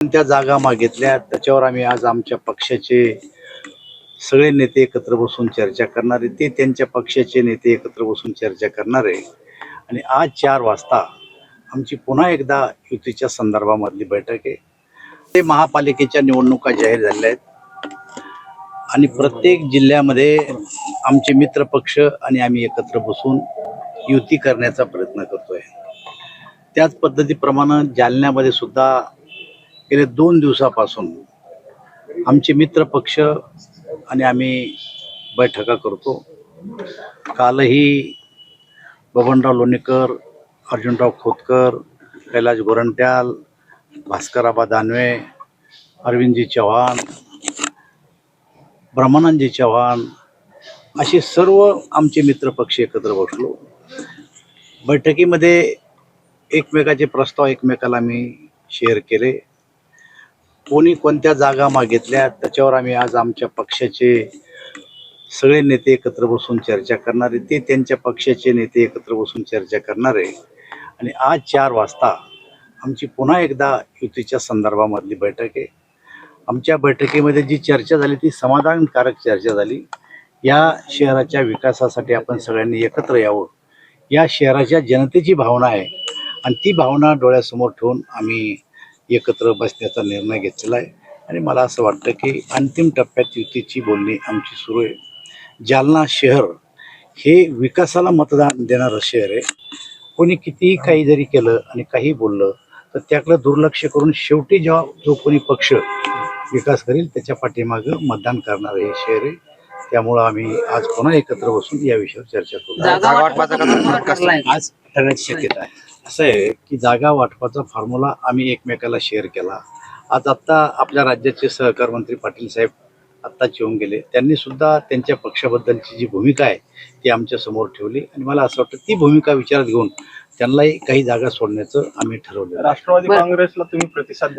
त्या जागा मागितल्या त्याच्यावर आम्ही आज आमच्या पक्षाचे सगळे नेते एकत्र बसून चर्चा करणारे, ते त्यांच्या पक्षाचे नेते एकत्र बसून चर्चा करणारे आणि आज 4 वाजता आमची पुन्हा एकदा युतीच्या संदर्भामधली बैठक आहे. ते महापालिकेच्या निवडणुका जाहीर झालेल्या आहेत आणि प्रत्येक जिल्ह्यामध्ये आमचे मित्र पक्ष आणि आम्ही एकत्र बसून युती करण्याचा प्रयत्न करतोय. त्याच पद्धतीप्रमाणे जालन्यामध्ये सुद्धा गेले 2 दिवसापासून आमचे मित्र पक्ष आणि आम्ही बैठका करतो. कालही बबनराव लोणीकर, अर्जुनराव खोतकर, कैलाश गोरंट्याल, भास्करआबा दानवे, अरविंदजी चव्हाण, ब्रह्मानंदजी चव्हाण असे सर्व आमचे मित्र पक्ष एकत्र बसलो. बैठकीमध्ये एकमेकाचे प्रस्ताव एकमेकाला आम्ही शेअर केले. कोणी कोणत्या जागा मागितल्या त्याच्यावर आम्ही आज आमच्या पक्षाचे सगळे नेते एकत्र बसून चर्चा करणारे, ते त्यांच्या पक्षाचे नेते एकत्र बसून चर्चा करणारे आणि आज 4 वाजता आमची पुन्हा एकदा युतीच्या संदर्भामधली बैठक आहे. आमच्या बैठकीमध्ये जी चर्चा झाली ती समाधानकारक चर्चा झाली. या शहराच्या विकासासाठी आपण सगळ्यांनी एकत्र यावं, या शहराच्या जनतेची भावना आहे आणि ती भावना डोळ्यासमोर ठेवून आम्ही एकत्र बसण्याचा निर्णय घेतलेला आहे. आणि मला असं वाटतं की अंतिम टप्प्यात युतीची बोलणी आमची सुरू आहे. जालना शहर हे विकासाला मतदान देणारं शहर आहे. कोणी कितीही काही जरी केलं आणि काही बोललं तर त्याकडे दुर्लक्ष करून शेवटी जेव्हा जो कोणी पक्ष विकास करेल त्याच्या पाठीमागं मतदान करणारं हे शहर आहे. त्यामुळं आम्ही आज पुन्हा एकत्र बसून या विषयावर चर्चा करू. आज ठरण्याची शक्यता आहे. असं आहे की जागा वाटपाचा फॉर्म्युला आम्ही एकमेकाला शेअर केला. आज आत्ता आपल्या राज्याचे सहकार मंत्री पाटील साहेब आत्ताच येऊन गेले. त्यांनी सुद्धा त्यांच्या पक्षाबद्दलची जी भूमिका आहे ती आमच्या समोर ठेवली आणि मला असं वाटतं ती भूमिका विचारात घेऊन त्यांनाही काही जागा सोडण्याचं आम्ही ठरवलं. राष्ट्रवादी काँग्रेसला तुम्ही प्रतिसाद